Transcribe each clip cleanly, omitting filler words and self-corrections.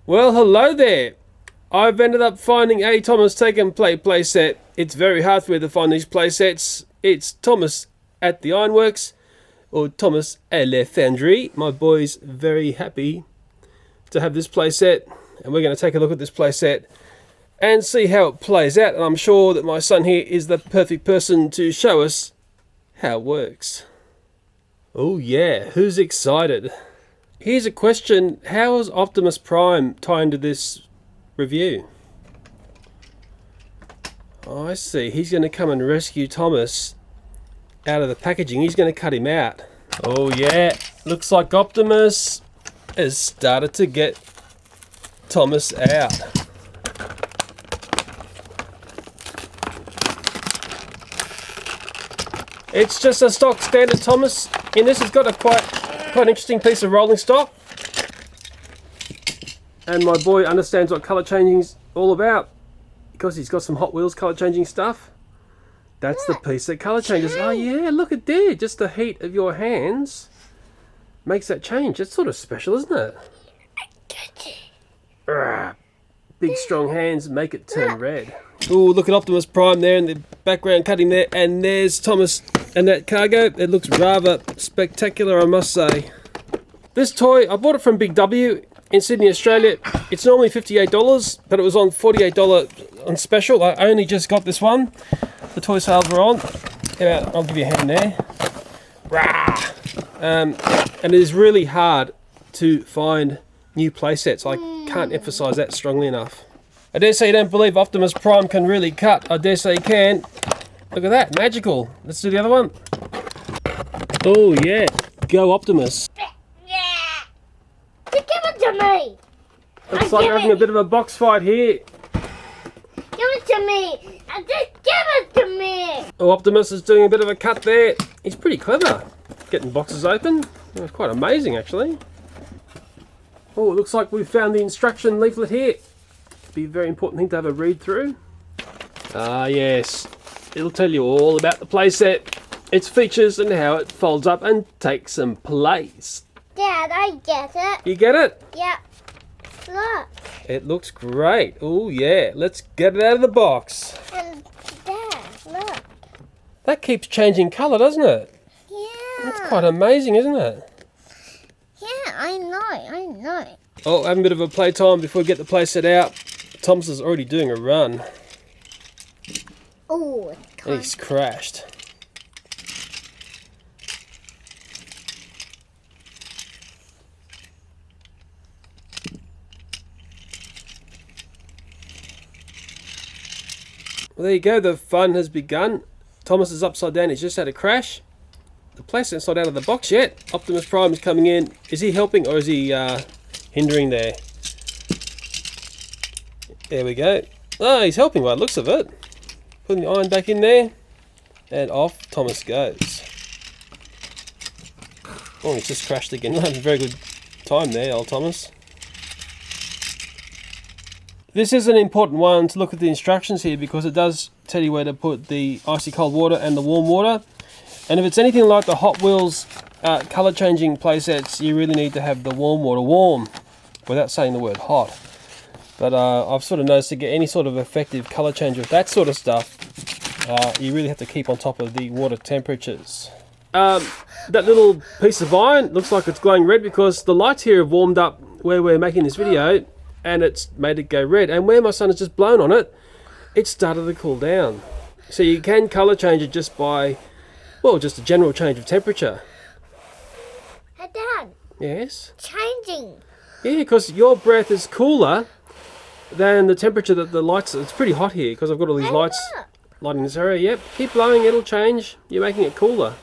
Well, hello there. I've ended up finding a Thomas Take and Play playset. It's very hard for me to find these playsets. It's Thomas at the Ironworks, or Thomas At The Ironworks. My boy's very happy to have this playset, and we're going to take a look at this playset and see how it plays out. And I'm sure that my son here is the perfect person to show us how it works. Oh yeah, who's excited? Here's a question: how is Optimus Prime tie into this review? Oh, I see. He's going to come and rescue Thomas out of the packaging. He's going to cut him out. Oh yeah, looks like Optimus has started to get Thomas out. It's just a stock standard Thomas. In this, it's got a quite interesting piece of rolling stock, and my boy understands what colour changing's all about because he's got some Hot Wheels colour changing stuff. That's the piece that colour changes. Oh yeah, look at there, just the heat of your hands makes that change. It's sort of special, isn't it? Big strong hands make it turn red. Ooh, look at Optimus Prime there in the background cutting there, and there's Thomas and that cargo. It looks rather spectacular, I must say. This toy, I bought it from Big W in Sydney, Australia. It's normally $58, but it was on $48 on special. I only just got this one. The toy sales were on. I'll give you a hand there. And it is really hard to find new playsets. I can't emphasize that strongly enough. I dare say you don't believe Optimus Prime can really cut. I dare say you can. Look at that, magical. Let's do the other one. Oh yeah, go Optimus. Give it to me. Looks like we're having a bit of a box fight here. Give it to me. Just give it to me. Oh, Optimus is doing a bit of a cut there. He's pretty clever, getting boxes open. It's quite amazing, actually. Oh, it looks like we've found the instruction leaflet here. Be a very important thing to have a read through. Ah yes, it'll tell you all about the playset, its features and how it folds up and takes some place. Dad, I get it. You get it? Yeah. Look. It looks great. Oh yeah, let's get it out of the box. And Dad, look. That keeps changing colour, doesn't it? Yeah. That's quite amazing, isn't it? Yeah, I know. Oh, having a bit of a playtime before we get the playset out. Thomas is already doing a run. Oh, And he's crashed. Well, there you go, the fun has begun. Thomas is upside down, he's just had a crash. The playset's not out of the box yet. Optimus Prime is coming in. Is he helping or is he hindering there? There we go. Oh, he's helping by the looks of it. Putting the iron back in there. And off Thomas goes. Oh, he's just crashed again. Not having a very good time there, old Thomas. This is an important one to look at the instructions here because it does tell you where to put the icy cold water and the warm water. And if it's anything like the Hot Wheels colour changing playsets, you really need to have the warm water warm without saying the word hot. But I've sort of noticed to get any sort of effective colour change with that sort of stuff, you really have to keep on top of the water temperatures. That little piece of iron looks like it's glowing red because the lights here have warmed up where we're making this video and it's made it go red. And where my son has just blown on it, it started to cool down. So you can colour change it just by, well, just a general change of temperature. Hey, Dad. Yes? Changing. Yeah, because your breath is cooler than the temperature that the lights... It's pretty hot here because I've got all these lights lighting this area. Yep, keep blowing, it'll change. You're making it cooler.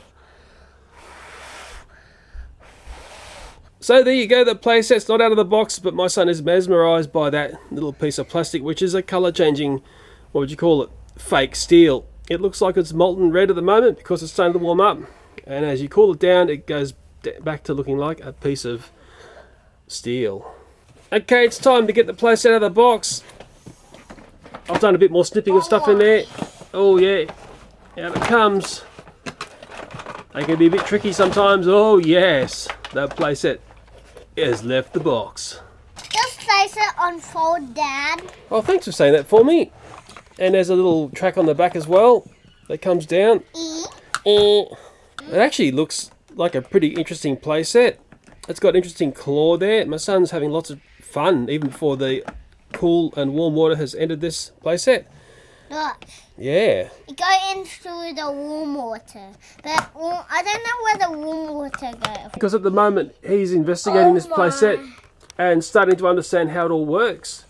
So there you go, the playset's not out of the box, but my son is mesmerised by that little piece of plastic, which is a colour changing, what would you call it, fake steel. It looks like it's molten red at the moment because it's starting to warm up. And as you cool it down, it goes back to looking like a piece of steel. Okay, it's time to get the playset out of the box. I've done a bit more snipping of stuff in there. Oh yeah, out it comes. They can be a bit tricky sometimes. Oh yes, that playset has left the box. Just playset unfold, Dad? Oh, thanks for saying that for me. And there's a little track on the back as well that comes down. It actually looks like a pretty interesting playset. It's got interesting claw there. My son's having lots of fun even before the cool and warm water has entered this playset. Look. Yeah. You go in through the warm water. But I don't know where the warm water goes. Because at the moment he's investigating this playset and starting to understand how it all works.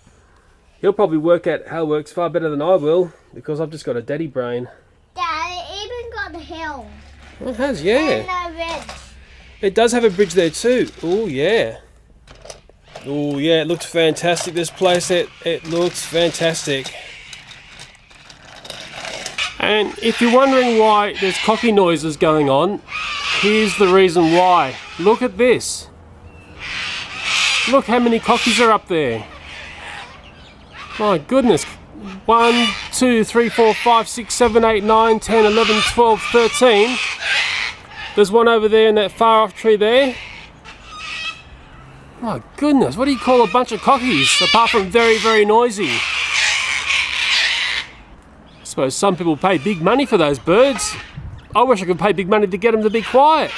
He'll probably work out how it works far better than I will because I've just got a daddy brain. Dad, it even got the hill. It has, yeah. And the red. It does have a bridge there too. Oh yeah. Oh yeah, it looks fantastic, this playset. It looks fantastic. And if you're wondering why there's cocky noises going on, here's the reason why. Look at this. Look how many cockies are up there. My goodness. 1, 2, 3, 4, 5, 6, 7, 8, 9, 10, 11, 12, 13. There's one over there in that far off tree there. My goodness, what do you call a bunch of cockies apart from very, very noisy? I suppose some people pay big money for those birds. I wish I could pay big money to get them to be quiet.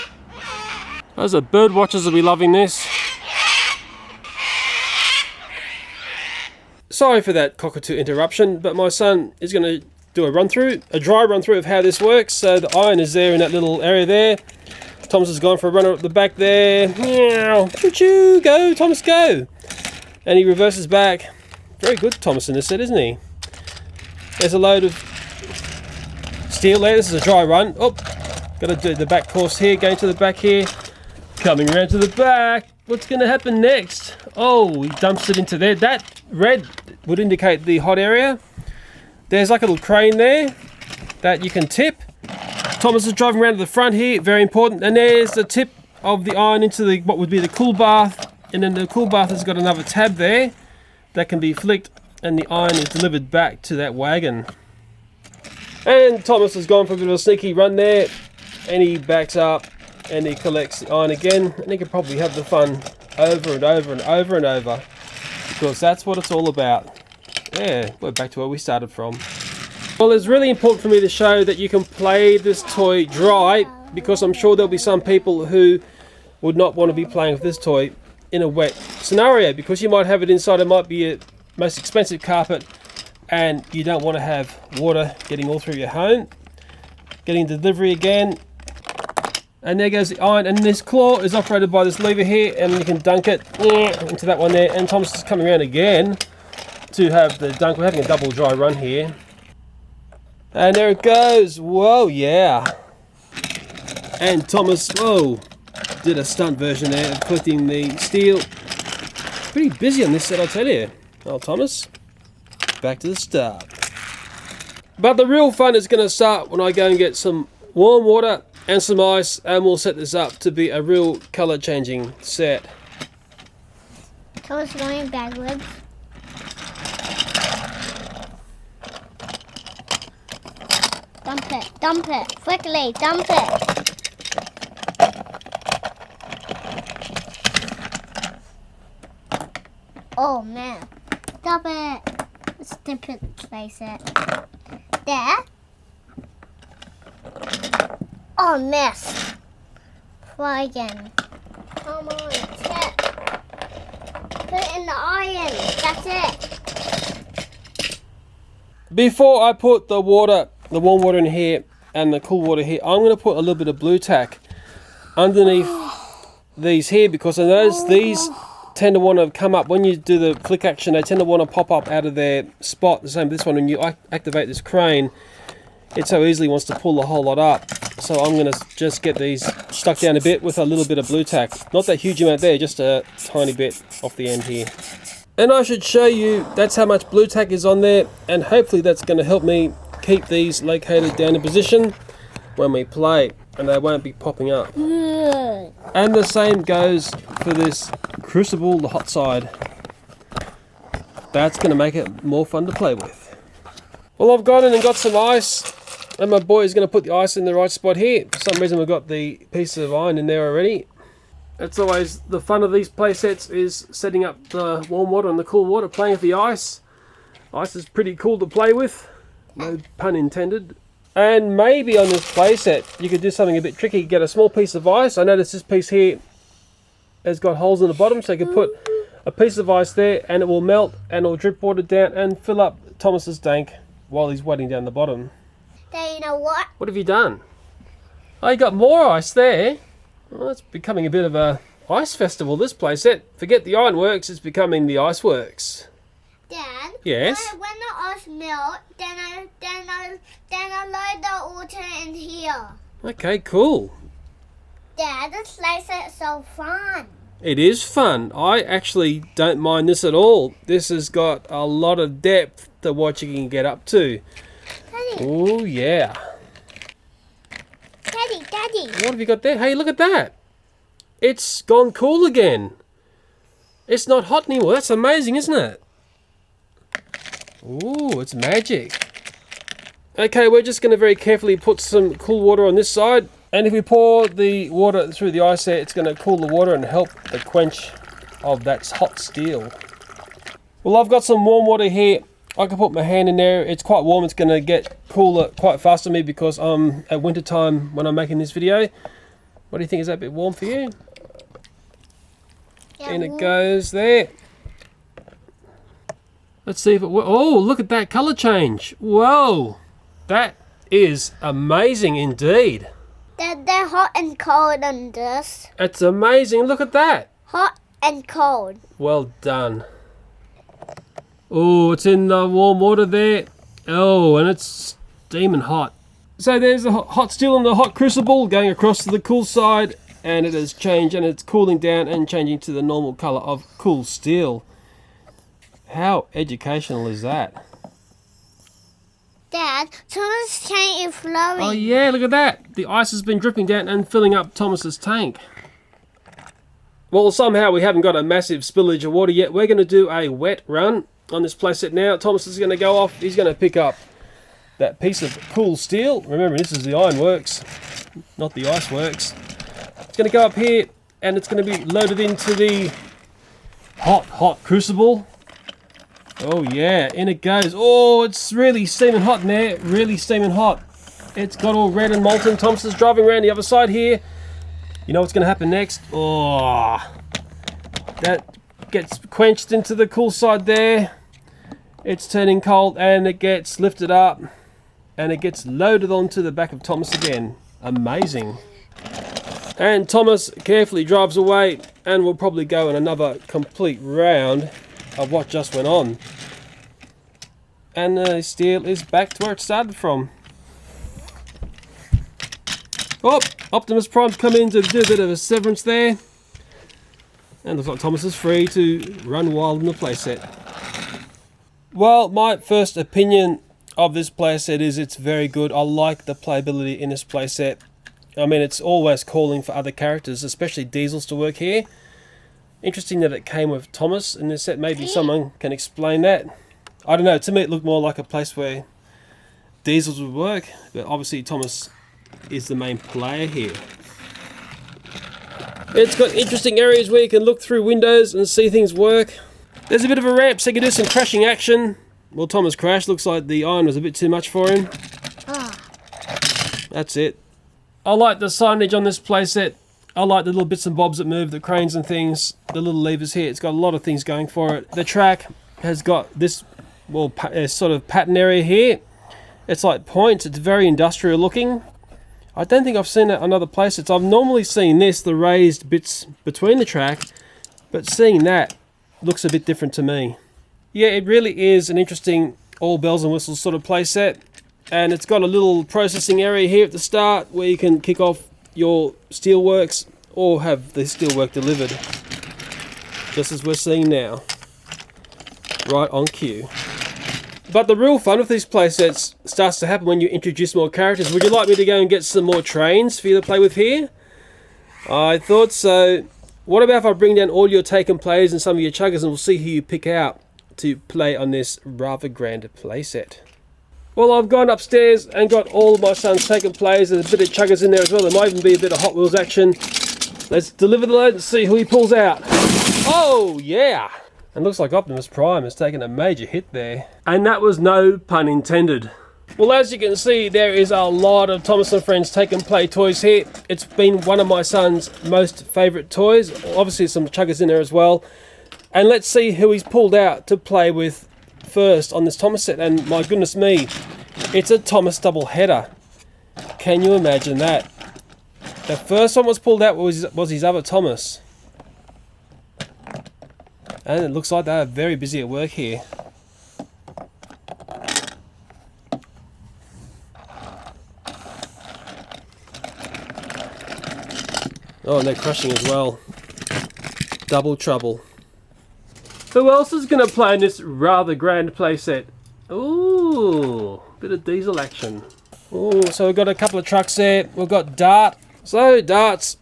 Those are bird watchers will be loving this. Sorry for that cockatoo interruption, but my son is going to do a dry run through of how this works. So the iron is there in that little area there. Thomas has gone for a run at the back there. Meow, choo-choo, go, Thomas, go. And he reverses back. Very good Thomas in this set, isn't he? There's a load of steel there. This is a dry run. Oh, got to do the back course here, going to the back here. Coming around to the back. What's going to happen next? Oh, he dumps it into there. That red would indicate the hot area. There's like a little crane there that you can tip. Thomas is driving around to the front here, very important. And there's the tip of the iron into the what would be the cool bath. And then the cool bath has got another tab there that can be flicked and the iron is delivered back to that wagon. And Thomas has gone for a bit of a sneaky run there and he backs up and he collects the iron again and he can probably have the fun over and over and over and over because that's what it's all about. Yeah, we're back to where we started from. Well, it's really important for me to show that you can play this toy dry because I'm sure there'll be some people who would not want to be playing with this toy in a wet scenario because you might have it inside. It might be a most expensive carpet and you don't want to have water getting all through your home. Getting delivery again. And there goes the iron, and this claw is operated by this lever here, and you can dunk it into that one there. And Thomas is coming around again to have the dunk. We're having a double dry run here. And there it goes. Whoa, yeah. And Thomas, whoa, did a stunt version there of collecting the steel. Pretty busy on this set, I tell you. Well, Thomas, back to the start. But the real fun is going to start when I go and get some warm water and some ice, and we'll set this up to be a real colour changing set. Thomas going backwards. Dump it, quickly, dump it. Oh man, dump it. Let's dip it, place it. There. Oh, mess. Try again. Come on, tip. Put it in the iron. That's it. Before I put the water, the warm water in here and the cool water here, I'm going to put a little bit of blue tack underneath these here because I notice these tend to want to come up when you do the flick action. They tend to want to pop up out of their spot. The same with this one. When you activate this crane, it so easily wants to pull the whole lot up. So I'm going to just get these stuck down a bit with a little bit of blue tack. Not that huge amount there, just a tiny bit off the end here. And I should show you that's how much blue tack is on there, and hopefully that's going to help me keep these located down in position when we play and they won't be popping up. And the same goes for this crucible, the hot side. That's going to make it more fun to play with. Well, I've gone in and got some ice, and my boy is going to put the ice in the right spot here. For some reason we've got the piece of iron in there already. It's always the fun of these play sets is setting up the warm water and the cool water, playing with the ice. Ice is pretty cool to play with, no pun intended. And maybe on this play set you could do something a bit tricky. Get a small piece of ice. I notice this piece here has got holes in the bottom, so you can put a piece of ice there and it will melt and it will drip water down and fill up Thomas's tank while he's wetting down the bottom. Then you know what? What have you done? Oh, you got more ice there. Well, it's becoming a bit of a ice festival, this playset. Forget the ironworks, it's becoming the iceworks. Dad. Yes. When the ice melt, then I load the water in here. Okay, cool. Dad, this playset's so fun. It is fun. I actually don't mind this at all. This has got a lot of depth to what you can get up to. Daddy. Oh yeah. Daddy. What have you got there? Hey, look at that. It's gone cool again. It's not hot anymore. That's amazing, isn't it? Ooh, it's magic. Okay, we're just going to very carefully put some cool water on this side. And if we pour the water through the ice there, it's going to cool the water and help the quench of that hot steel. Well, I've got some warm water here. I can put my hand in there. It's quite warm. It's going to get cooler quite fast on me because I'm at winter time when I'm making this video. What do you think? Is that a bit warm for you? Yeah, In it goes there. Let's see if it works. Oh, look at that color change. Whoa. That is amazing indeed. They're hot and cold on this. It's amazing. Look at that. Hot and cold. Well done. Oh, it's in the warm water there. Oh, and it's steaming hot. So there's the hot steel in the hot crucible going across to the cool side, and it has changed and it's cooling down and changing to the normal color of cool steel. How educational is that? Dad, Thomas' tank is flowing. Oh yeah, look at that. The ice has been dripping down and filling up Thomas's tank. Well, somehow we haven't got a massive spillage of water yet. We're going to do a wet run on this playset now. Thomas is going to go off. He's going to pick up that piece of cool steel. Remember, this is the ironworks, not the iceworks. It's going to go up here and it's going to be loaded into the hot crucible. Oh yeah, in it goes. Oh, it's really steaming hot in there. Really steaming hot. It's got all red and molten. Thomas is driving around the other side here. You know what's going to happen next? Oh, that gets quenched into the cool side there. It's turning cold and it gets lifted up and it gets loaded onto the back of Thomas again. Amazing. And Thomas carefully drives away and will probably go in another complete round of what just went on. And the steel is back to where it started from. Oh, Optimus Prime's come in to do a bit of a severance there. And looks like Thomas is free to run wild in the playset. Well, my first opinion of this playset is it's very good. I like the playability in this playset. I mean, it's always calling for other characters, especially Diesels, to work here. Interesting that it came with Thomas in this set. Maybe someone can explain that. I don't know. To me, it looked more like a place where Diesels would work. But obviously, Thomas is the main player here. It's got interesting areas where you can look through windows and see things work. There's a bit of a ramp so you can do some crashing action. Well, Thomas crashed. Looks like the iron was a bit too much for him. That's it. I like the signage on this playset. I like the little bits and bobs that move, the cranes and things, the little levers here. It's got a lot of things going for it. The track has got this, well, sort of pattern area here. It's like points. It's very industrial looking. I don't think I've seen that on other playsets. I've normally seen this, the raised bits between the track, but seeing that looks a bit different to me. Yeah, it really is an interesting all bells and whistles sort of playset. And it's got a little processing area here at the start where you can kick off your steelworks or have the steelwork delivered, just as we're seeing now, right on cue. But the real fun of these playsets starts to happen when you introduce more characters. Would you like me to go and get some more trains for you to play with here? I thought so. What about if I bring down all your taken players and some of your chuggers and we'll see who you pick out to play on this rather grand playset. Well, I've gone upstairs and got all of my son's taken players. There's a bit of chuggers in there as well. There might even be a bit of Hot Wheels action. Let's deliver the load and see who he pulls out. Oh, yeah. And looks like Optimus Prime has taken a major hit there. And that was no pun intended. Well, as you can see, there is a lot of Thomas and Friends Take and Play toys here. It's been one of my son's most favourite toys. Obviously some chuggers in there as well. And let's see who he's pulled out to play with first on this Thomas set. And my goodness me, it's a Thomas double header. Can you imagine that? The first one was pulled out was his other Thomas. And it looks like they are very busy at work here. Oh, and they're crushing as well. Double trouble. Who else is going to play in this rather grand playset? Ooh, bit of diesel action. Ooh, so we've got a couple of trucks there. We've got Dart. So Dart's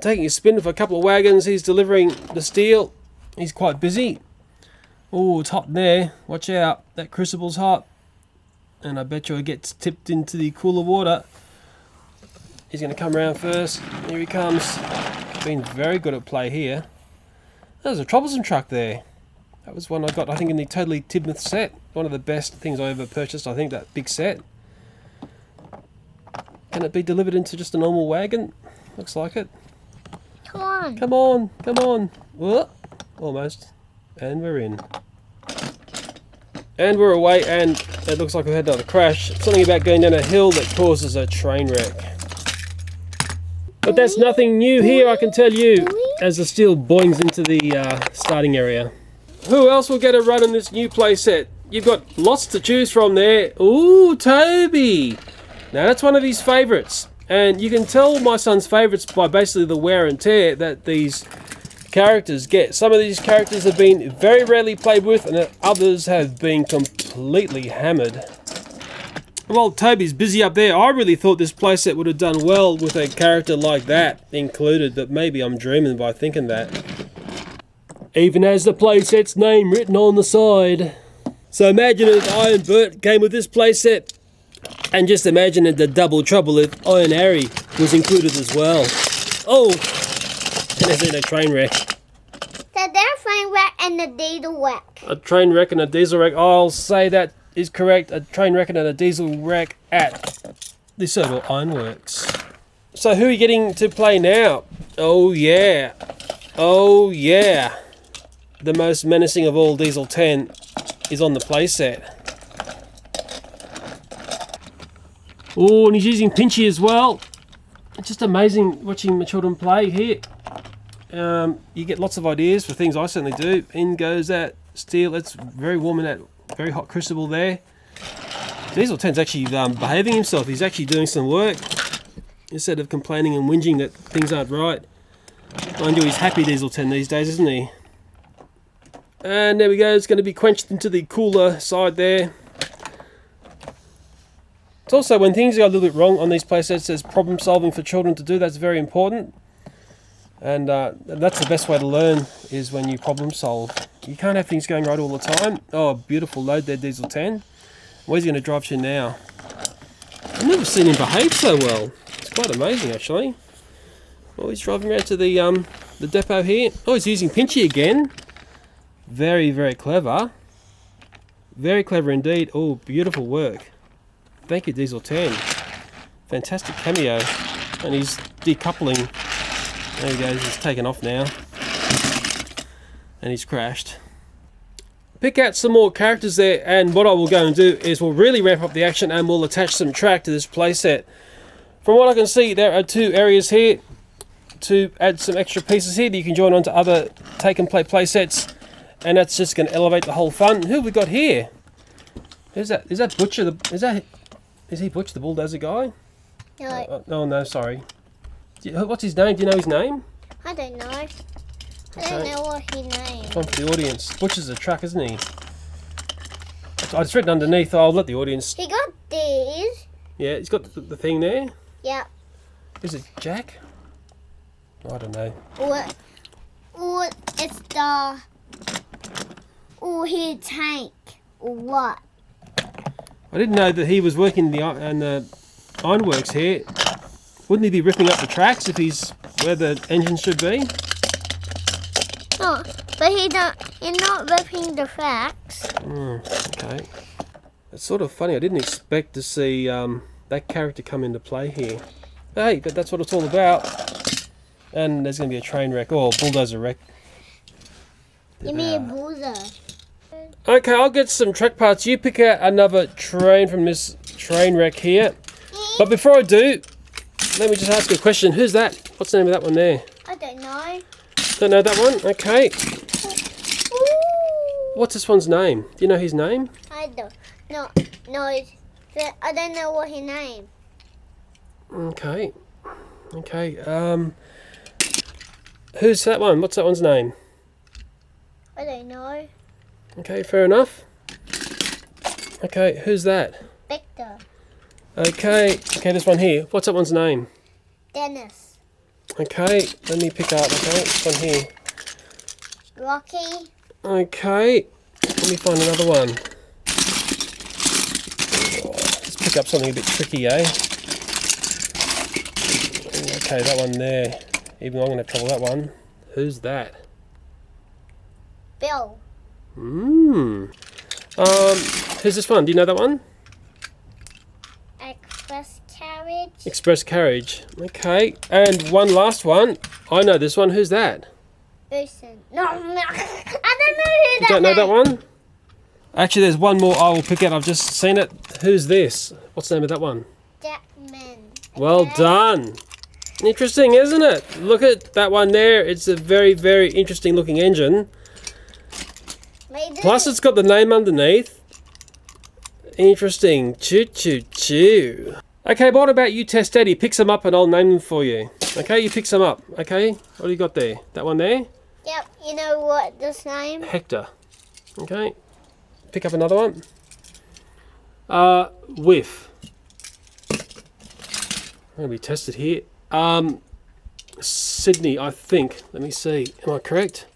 taking a spin for a couple of wagons. He's delivering the steel. He's quite busy. Ooh, it's hot in there. Watch out. That crucible's hot. And I bet you it gets tipped into the cooler water. He's going to come around first. Here he comes. Been very good at play here. There's a troublesome truck there. That was one I got, I think, in the Totally Tidmouth set. One of the best things I ever purchased, I think, that big set. Can it be delivered into just a normal wagon? Looks like it. Come on. Come on, come on. Whoa. Almost. And we're in. And we're away, and it looks like we've had another crash. Something about going down a hill that causes a train wreck. But that's nothing new here, I can tell you, as the steel boings into the starting area. Who else will get a run in this new playset? You've got lots to choose from there. Ooh, Toby! Now that's one of his favourites. And you can tell my son's favourites by basically the wear and tear that these characters get. Some of these characters have been very rarely played with, and others have been completely hammered. Well, Toby's busy up there. I really thought this playset would have done well with a character like that included, but maybe I'm dreaming by thinking that. Even has the playset's name written on the side. So imagine if Iron Bert came with this playset, and just imagine the double trouble if Iron Harry was included as well. Oh, and there's been a train wreck. So there's a train wreck and a diesel wreck. A train wreck and a diesel wreck. I'll say that is correct. A train wreck and a diesel wreck at the Circle Ironworks. So who are you getting to play now? Oh yeah. Oh yeah. The most menacing of all Diesel 10 is on the playset. Oh, and he's using Pinchy as well. It's just amazing watching my children play here. You get lots of ideas for things. I certainly do. In goes that steel. It's very warm in that very hot crucible there. Diesel 10's actually behaving himself. He's actually doing some work instead of complaining and whinging that things aren't right. Mind you, he's happy Diesel 10 these days, isn't he? And there we go. It's going to be quenched into the cooler side there. It's also when things go a little bit wrong on these playsets, there's problem solving for children to do. That's very important. And that's the best way to learn, is when you problem solve. You can't have things going right all the time. Oh, beautiful load there, Diesel 10. Where's he going to drive to now? I've never seen him behave so well. It's quite amazing, actually. Oh, he's driving around to the depot here. Oh, he's using Pinchy again. Very, very clever. Very clever indeed. Oh, beautiful work. Thank you, Diesel 10. Fantastic cameo. And he's decoupling. There he goes, he's taken off now. And he's crashed. Pick out some more characters there, and what I will go and do is we'll really ramp up the action and we'll attach some track to this playset. From what I can see, there are two areas here to add some extra pieces here that you can join onto other take and play playsets, and that's just going to elevate the whole fun. Who have we got here? Who's that? Is that Butcher? Is he Butcher the bulldozer guy? No. Oh no, sorry. What's his name? Do you know his name? I don't know. I don't know what his name is. One for the audience. Butcher's a truck, isn't he? It's written underneath. I'll let the audience. He got these. Yeah, he's got the thing there. Yep. Is it Jack? I don't know. Or it's the. Or his tank. Or what? I didn't know that he was working in the ironworks here. Wouldn't he be ripping up the tracks if he's where the engine should be. No, but he's not ripping the tracks. Okay. It's sort of funny. I didn't expect to see that character come into play here. Hey, but that's what it's all about. And there's going to be a train wreck or bulldozer wreck. Give me a bulldozer. Okay, I'll get some track parts. You pick out another train from this train wreck here. But before I do, let me just ask you a question. Who's that? What's the name of that one there? I don't know. Don't know that one? Okay. What's this one's name? Do you know his name? I don't. No. I don't know what his name. Okay. Who's that one? What's that one's name? I don't know. Okay, fair enough. Okay, who's that? Victor. Okay, this one here. What's that one's name? Dennis. Okay, let me pick up. Okay, this one here. Rocky. Okay, let me find another one. Let's pick up something a bit tricky, eh? Okay, that one there. Even though I'm going to have trouble with that one. Who's that? Bill. Who's this one? Do you know that one? Express carriage. Express carriage. Okay, and one last one. I know this one. Who's that? Person. No, I don't know who You don't know that one? Actually, there's one more I will pick out. I've just seen it. Who's this? What's the name of that one? Deckman. Well done. Interesting, isn't it? Look at that one there. It's a very, very interesting looking engine. Plus, it's got the name underneath. Interesting. Choo choo choo. Okay, but what about you test Daddy? Pick some up and I'll name them for you. Okay, you pick some up. Okay, what do you got there? That one there? Yep, you know what this name? Hector. Okay, pick up another one. Whiff. I'm going to be tested here. Sydney, I think. Let me see. Am I correct?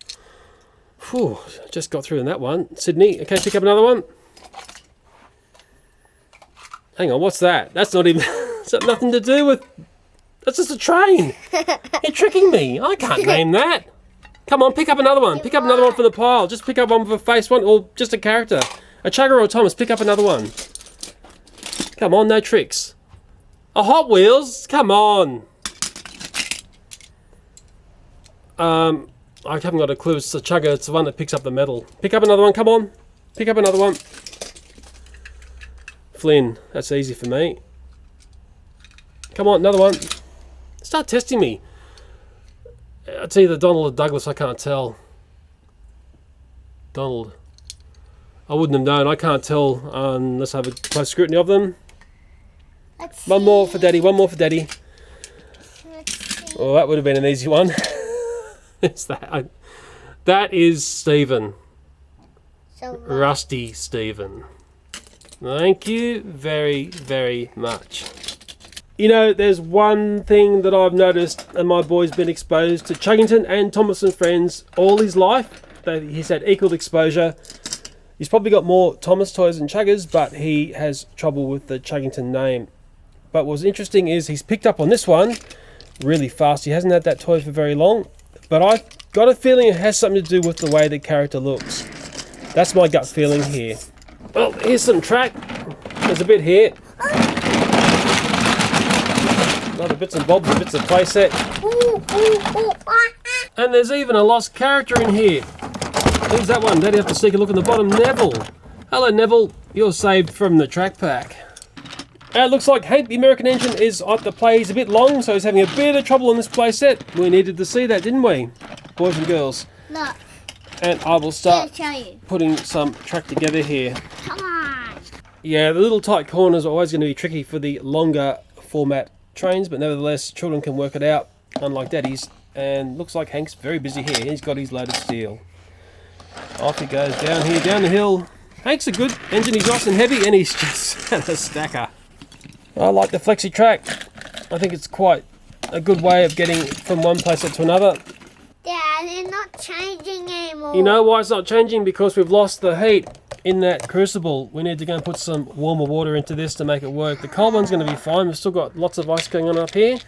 Whew, just got through in that one. Sydney. Okay, pick up another one. Hang on, what's that? That's not even... It's got nothing to do with... That's just a train. You're tricking me. I can't name that. Come on, pick up another one. Pick up another one from the pile. Just pick up one with a face one or just a character. A Chugger or a Thomas. Pick up another one. Come on, no tricks. A Hot Wheels? Come on. I haven't got a clue. It's a Chugger. It's the one that picks up the metal. Pick up another one. Come on. Pick up another one. Flynn. That's easy for me. Come on, another one. Start testing me. It's either Donald or Douglas. I can't tell. Donald. I wouldn't have known. I can't tell unless I have a close scrutiny of them. One more for Daddy. One more for Daddy. Oh, that would have been an easy one. It's that. That is Stephen. Rusty Stephen. Thank you very, very much. You know, there's one thing that I've noticed, and my boy's been exposed to Chuggington and Thomas and Friends all his life. He's had equal exposure. He's probably got more Thomas toys than Chuggers, but he has trouble with the Chuggington name. But what's interesting is he's picked up on this one really fast. He hasn't had that toy for very long, but I've got a feeling it has something to do with the way the character looks. That's my gut feeling here. Well, here's some track. There's a bit here. Other bits and bobs, bits of playset. And there's even a lost character in here. Who's that one? Daddy have to sneak a look in the bottom. Neville. Hello, Neville. You're saved from the track pack. And it looks like Hank, the American engine, is at the play. He's a bit long, so he's having a bit of trouble on this playset. We needed to see that, didn't we? Boys and girls. Look. And I will start Show you. putting some track together here. Come on. Yeah, the little tight corners are always going to be tricky for the longer format trains, but nevertheless children can work it out, unlike Daddy's. And looks like Hank's very busy here. He's got his load of steel. Off he goes down here, down the hill. Hank's a good engine. He's nice and heavy, and he's just a stacker. I like the flexi track. I think it's quite a good way of getting from one playset to another. Dad, it's not changing anymore. You know why it's not changing? Because we've lost the heat in that crucible. We need to go and put some warmer water into this to make it work. The cold one's going to be fine. We've still got lots of ice going on up here.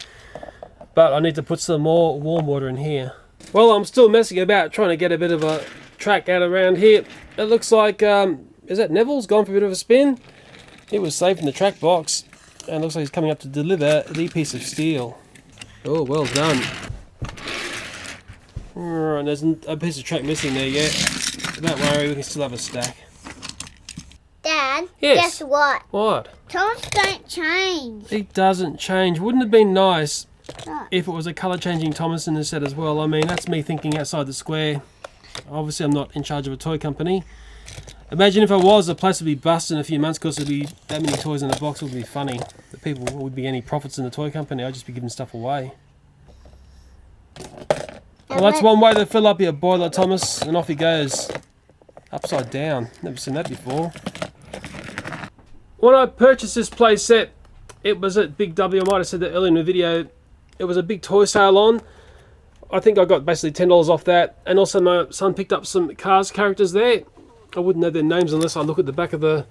But I need to put some more warm water in here. Well, I'm still messing about trying to get a bit of a track out around here. It looks like, is that Neville's gone for a bit of a spin? He was safe in the track box. And looks like he's coming up to deliver the piece of steel. Oh, well done. Right, there's a piece of track missing there yet. Don't worry, we can still have a stack. Dad, Yes. guess what? What? Thomas don't change. He doesn't change. Wouldn't it have been nice What? if it was a colour changing Thomas in the set as well? I mean, that's me thinking outside the square. Obviously, I'm not in charge of a toy company. Imagine if I was, the place would be busted in a few months because there'd be that many toys in the box. It would be funny. The people would be any profits in the toy company. I'd just be giving stuff away. Well, that's one way to fill up your boiler, Thomas, and off he goes. Upside down. Never seen that before. When I purchased this play set, it was at Big W. I might have said that earlier in the video. It was a big toy sale on. I think I got basically $10 off that. And also my son picked up some Cars characters there. I wouldn't know their names unless I look at the back of the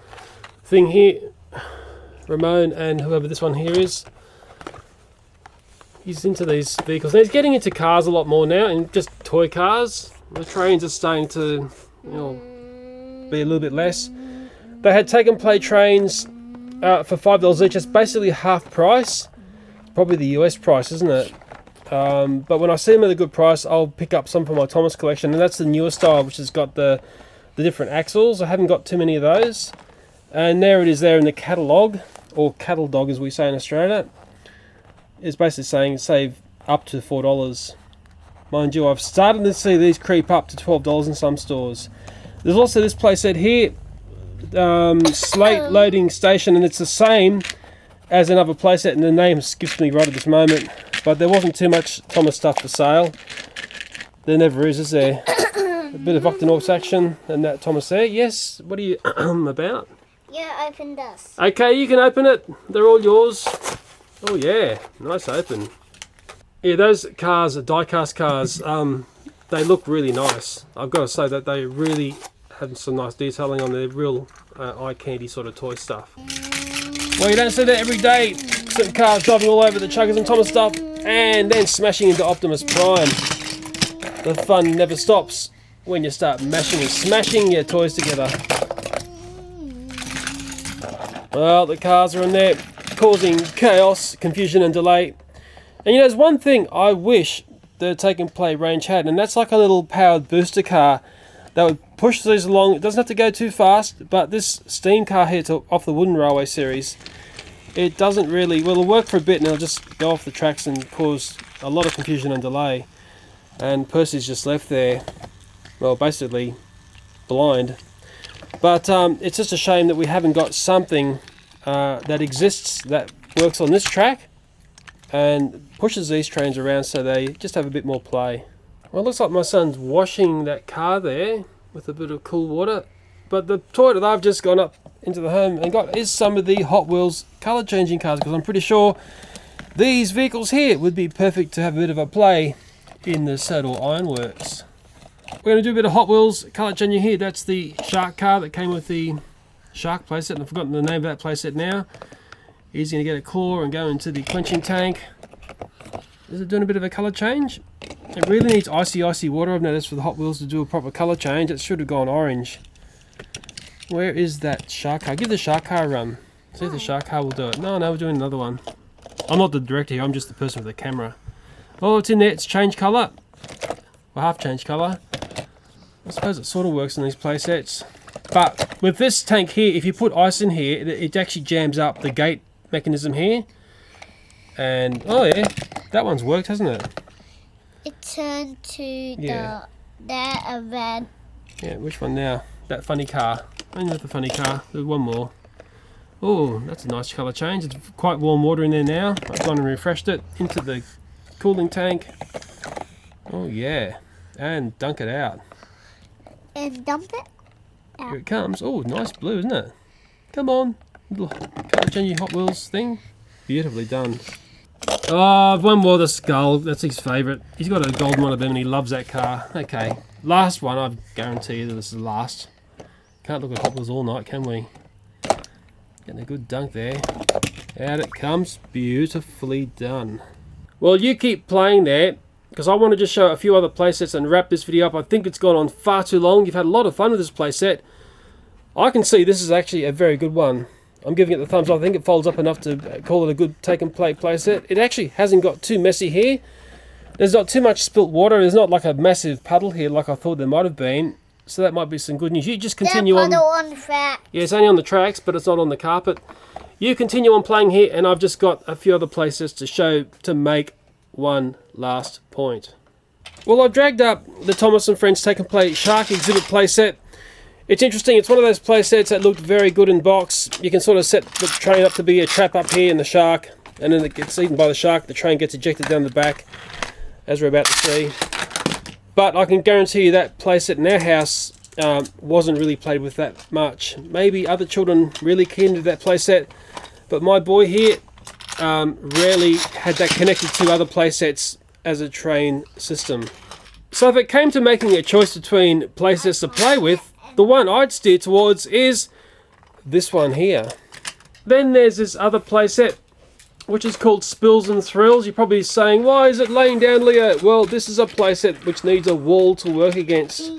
thing here. Ramon and whoever this one here is. He's into these vehicles. Now he's getting into cars a lot more now, and just toy cars. The trains are starting to, you know, be a little bit less. They had take and play trains for $5 each. It's basically half price. Probably the US price, isn't it? But when I see them at a good price, I'll pick up some for my Thomas collection, and that's the newer style, which has got the different axles. I haven't got too many of those. And there it is there in the catalogue, or cattle dog as we say in Australia. It's basically saying save up to $4. Mind you, I've started to see these creep up to $12 in some stores. There's also this playset here, Slate Loading Station, and it's the same as another playset, and the name skips me right at this moment. But there wasn't too much Thomas stuff for sale. There never is there? A bit of Octonauts action and that Thomas there. Yes, what are you about? Yeah, open this. Okay, you can open it. They're all yours. Oh yeah, nice open. Yeah, those cars, die-cast cars, they look really nice. I've got to say that they really have some nice detailing on their real eye candy sort of toy stuff. Well, you don't see that every day. Some cars driving all over the Chuggers and Thomas stuff and then smashing into Optimus Prime. The fun never stops when you start mashing and smashing your toys together. Well, the cars are in there causing chaos, confusion and delay. And you know, there's one thing I wish the take and play range had, and that's like a little powered booster car that would push these along. It doesn't have to go too fast, but this steam car here off the Wooden Railway series, it doesn't really, well, it'll work for a bit and it'll just go off the tracks and cause a lot of confusion and delay. And Percy's just left there, well, basically blind. But it's just a shame that we haven't got something that exists that works on this track and pushes these trains around so they just have a bit more play. Well, it looks like my son's washing that car there with a bit of cool water. But the toy that I've just gone up into the home and got is some of the Hot Wheels colour changing cars, because I'm pretty sure these vehicles here would be perfect to have a bit of a play in the Saddle Ironworks. We're going to do a bit of Hot Wheels colour changing here. That's the shark car that came with the shark playset, and I've forgotten the name of that playset now. He's going to get a claw and go into the quenching tank. Is it doing a bit of a colour change? It really needs icy water, I've noticed, for the Hot Wheels to do a proper colour change. It should have gone orange. Where is that shark car? Give the shark car a run. See if the shark car will do it. No, we're doing another one. I'm not the director here, I'm just the person with the camera. Oh, it's in there, it's changed colour. Well, half changed colour. I suppose it sort of works in these playsets. But with this tank here, if you put ice in here, it actually jams up the gate mechanism here. And, oh yeah, that one's worked, hasn't it? It turned to Yeah. there and then. Yeah, which one now? That funny car. Only with the funny car. There's one more. Oh, that's a nice colour change. It's quite warm water in there now. I've gone and refreshed it into the cooling tank. Oh yeah, and dunk it out. And dump it out. Here it comes. Oh, nice blue, isn't it? Come on, little colour changing Hot Wheels thing. Beautifully done. Oh, one more, the skull. That's his favourite. He's got a golden one of them and he loves that car. Okay, last one. I guarantee you that this is the last. Can't look at Hot Wheels all night, can we? Getting a good dunk there. Out it comes. Beautifully done. Well, you keep playing there, because I want to just show a few other playsets and wrap this video up. I think it's gone on far too long. You've had a lot of fun with this playset. I can see this is actually a very good one. I'm giving it the thumbs up. I think it folds up enough to call it a good take and play playset. It actually hasn't got too messy here. There's not too much spilt water. There's not like a massive puddle here like I thought there might have been. So that might be some good news. You just continue on. On the track. Yeah, it's only on the tracks, but it's not on the carpet. You continue on playing here, and I've just got a few other playsets to show to make one last point. Well, I've dragged up the Thomas and Friends Take and Play Shark Exhibit playset. It's interesting. It's one of those playsets that looked very good in box. You can sort of set the train up to be a trap up here in the shark, and then it gets eaten by the shark. The train gets ejected down the back, as we're about to see. But I can guarantee you that playset in our house wasn't really played with that much. Maybe other children really keen to that playset, but my boy here rarely had that connected to other playsets as a train system. So if it came to making a choice between playsets to play with, the one I'd steer towards is this one here. Then there's this other playset, which is called Spills and Thrills. You're probably saying, why is it laying down, Leo? Well, this is a playset which needs a wall to work against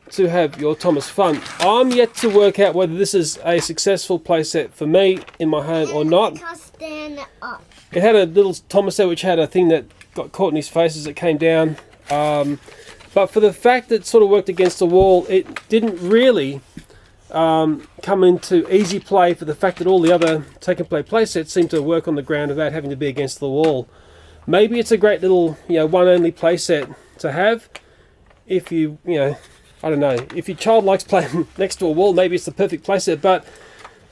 to have your Thomas fun. I'm yet to work out whether this is a successful playset for me in my home or not. It had a little Thomas there which had a thing that got caught in his face as it came down. But for the fact that it sort of worked against the wall, it didn't really come into easy play for the fact that all the other take and play playsets seem to work on the ground without having to be against the wall. Maybe it's a great little, one only playset to have. If you, I don't know, if your child likes playing next to a wall, maybe it's the perfect playset. But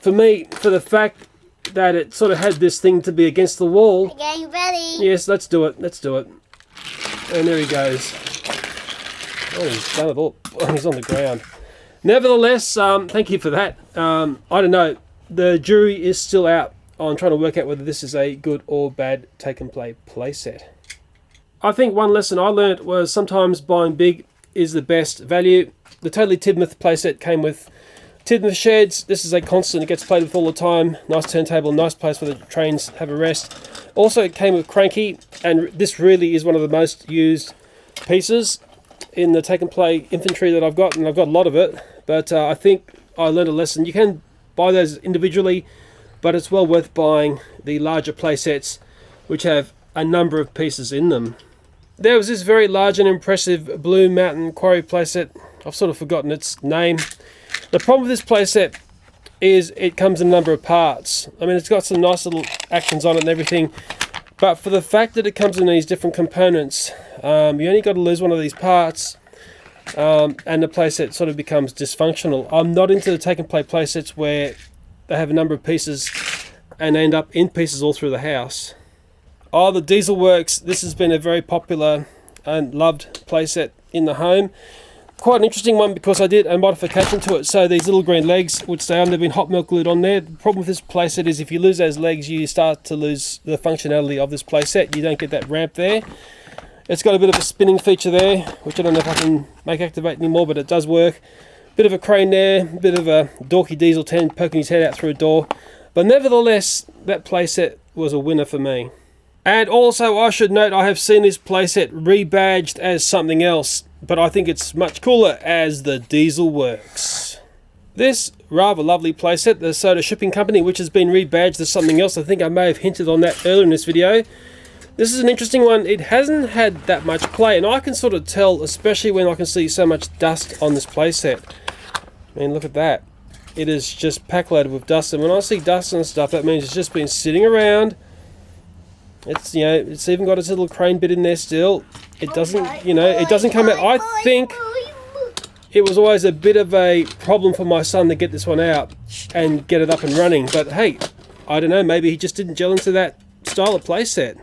for me, for the fact that it sort of had this thing to be against the wall. Okay, ready? Yes, let's do it. Let's do it. And there he goes. Oh, he's done it all. Oh, he's on the ground. Nevertheless, thank you for that. I don't know. The jury is still out on trying to work out whether this is a good or bad take and play playset. I think one lesson I learned was sometimes buying big is the best value. The Totally Tidmouth playset came with Tidmouth sheds. This is a constant. It gets played with all the time. Nice turntable, nice place where the trains have a rest. Also, it came with Cranky, and this really is one of the most used pieces in the take and play infantry that I've got, and I've got a lot of it. But I think I learned a lesson. You can buy those individually, but it's well worth buying the larger playsets which have a number of pieces in them. There was this very large and impressive Blue Mountain Quarry playset. I've sort of forgotten its name. The problem with this playset is it comes in a number of parts. I mean, it's got some nice little actions on it and everything, but for the fact that it comes in these different components, you only got to lose one of these parts, and the playset sort of becomes dysfunctional. I'm not into the take and play playsets where they have a number of pieces and end up in pieces all through the house. Oh, the Diesel Works. This has been a very popular and loved playset in the home. Quite an interesting one because I did a modification to it. So these little green legs would stay on. They've been hot milk glued on there. The problem with this playset is if you lose those legs, you start to lose the functionality of this playset. You don't get that ramp there. It's got a bit of a spinning feature there, which I don't know if I can make activate anymore, but it does work. Bit of a crane there, a bit of a dorky diesel 10 poking his head out through a door. But nevertheless, that playset was a winner for me. And also, I should note, I have seen this playset rebadged as something else, but I think it's much cooler as the Diesel Works. This rather lovely playset, the Soda Shipping Company, which has been rebadged as something else. I think I may have hinted on that earlier in this video. This is an interesting one. It hasn't had that much play, and I can sort of tell, especially when I can see so much dust on this playset. I mean, look at that. It is just pack loaded with dust, and when I see dust and stuff, that means it's just been sitting around. It's, it's even got its little crane bit in there still. It doesn't, it doesn't come out. I think it was always a bit of a problem for my son to get this one out and get it up and running. But hey, I don't know, maybe he just didn't gel into that style of playset.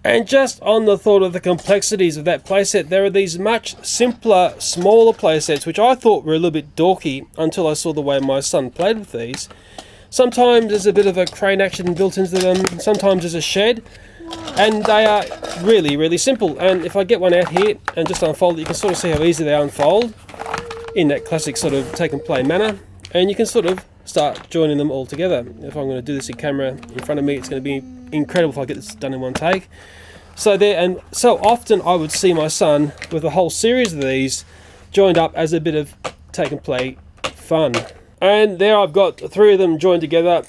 And just on the thought of the complexities of that playset, there are these much simpler, smaller playsets, which I thought were a little bit dorky until I saw the way my son played with these. Sometimes there's a bit of a crane action built into them, sometimes there's a shed, and they are really, really simple. And if I get one out here and just unfold it, you can sort of see how easy they unfold in that classic sort of take and play manner. And you can sort of start joining them all together. If I'm going to do this in camera in front of me, it's going to be incredible if I get this done in one take. So there, and so often I would see my son with a whole series of these joined up as a bit of take and play fun. And there I've got 3 of them joined together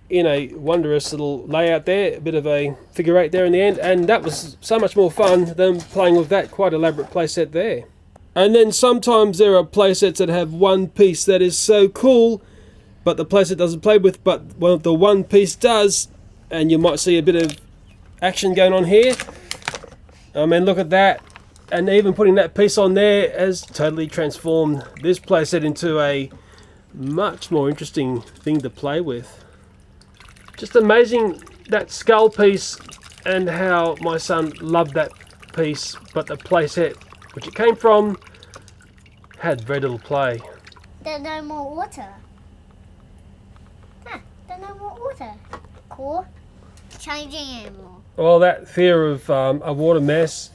in a wondrous little layout there, a bit of a figure 8 there in the end, and that was so much more fun than playing with that quite elaborate playset there. And then sometimes there are playsets that have one piece that is so cool, but the playset doesn't play with, but well, the one piece does, and you might see a bit of action going on here. I mean, look at that. And even putting that piece on there has totally transformed this playset into a much more interesting thing to play with. Just amazing, that skull piece, and how my son loved that piece, but the playset which it came from had very little play. There's no more water. There's no more water. Cool. Changing anymore. Well, that fear of a water mess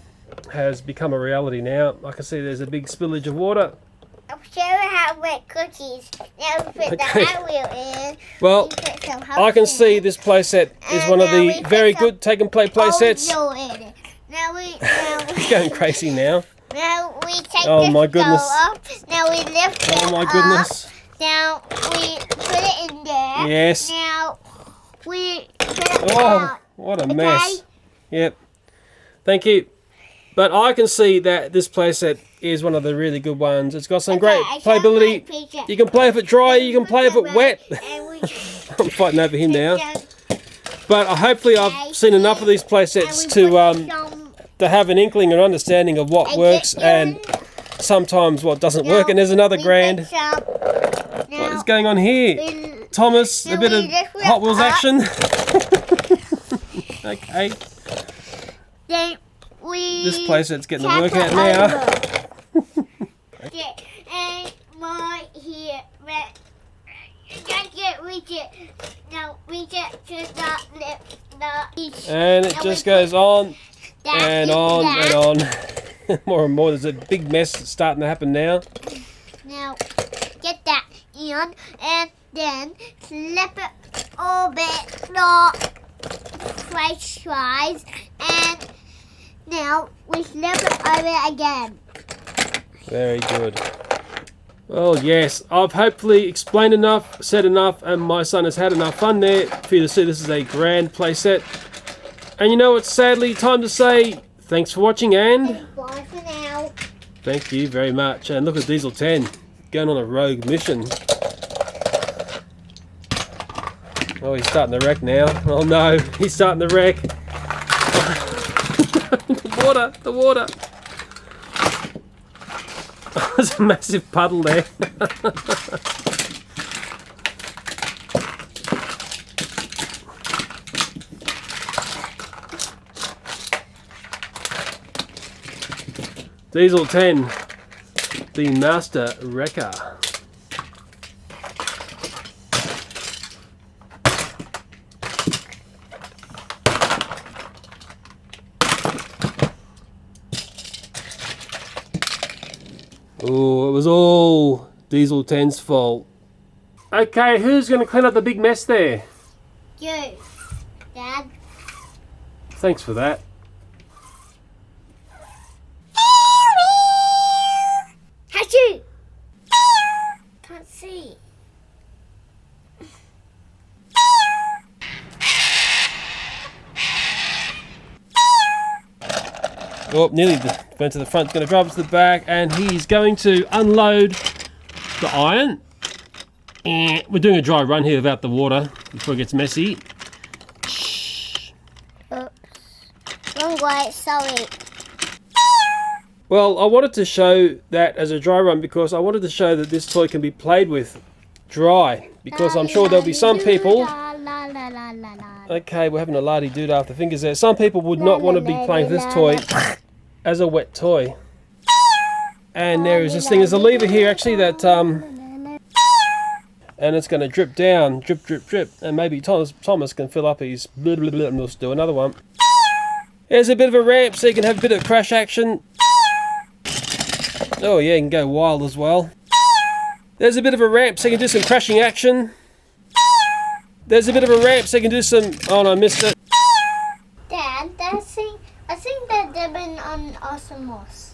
has become a reality now. I can see there's a big spillage of water. I'm sure we have wet cookies. Now we put the hot wheel in. Well, I can see this playset is one of the very good take and play playsets. He's going crazy now. Now we take oh my goodness. Up. Now we lift it Oh my goodness. Up. Now we put it in there. Yes. Now we put it Oh, what a mess. Yep. Thank you. But I can see that this playset is one of the really good ones. It's got some great playability. You can play with it dry, you can play with it wet. I'm fighting over him now. But hopefully I've seen enough of these playsets to have an inkling and understanding of what works and sometimes what doesn't work. And there's another grand. What is going on here? Thomas, a bit of Hot Wheels action. Okay. This playset's getting the workout now. And right here, reach it. Now reach it to the lip. And it just goes on and on and on. More and more. There's a big mess starting to happen now. Now get that in and then flip it over, not twice, and now we flip it over again. Very good. Well, yes, I've hopefully explained enough, said enough, and my son has had enough fun there for you to see this is a grand playset. And you know, it's sadly time to say thanks for watching and bye for now. Thank you very much. And look at Diesel 10 going on a rogue mission. Oh, he's starting to wreck now. Oh no, he's starting to wreck. The water. There's a massive puddle there. Diesel 10, the master wrecker. Oh, it was all Diesel 10's fault. Okay, who's going to clean up the big mess there? You, Dad. Thanks for that. Hachu! Can't see. Oh, nearly went to the front, going to drive to the back, and he's going to unload the iron. We're doing a dry run here without the water before it gets messy. Oops. Wrong way, sorry. Well, I wanted to show that as a dry run because I wanted to show that this toy can be played with dry, because I'm sure there'll be some people. Okay, we're having a la-di-doo after fingers there. Some people would not want to be playing with this toy as a wet toy. And there is this thing, there's a lever here actually that and it's going to drip down, drip, and maybe Thomas can fill up his blah, blah, blah, and we'll do another one. There's a bit of a ramp so you can have a bit of crash action. Oh yeah, you can go wild as well. There's a bit of a ramp so you can do some crashing action. there's a bit of a ramp so you can do some... Oh no, I missed it. Dad, I think they're dipping on osmos.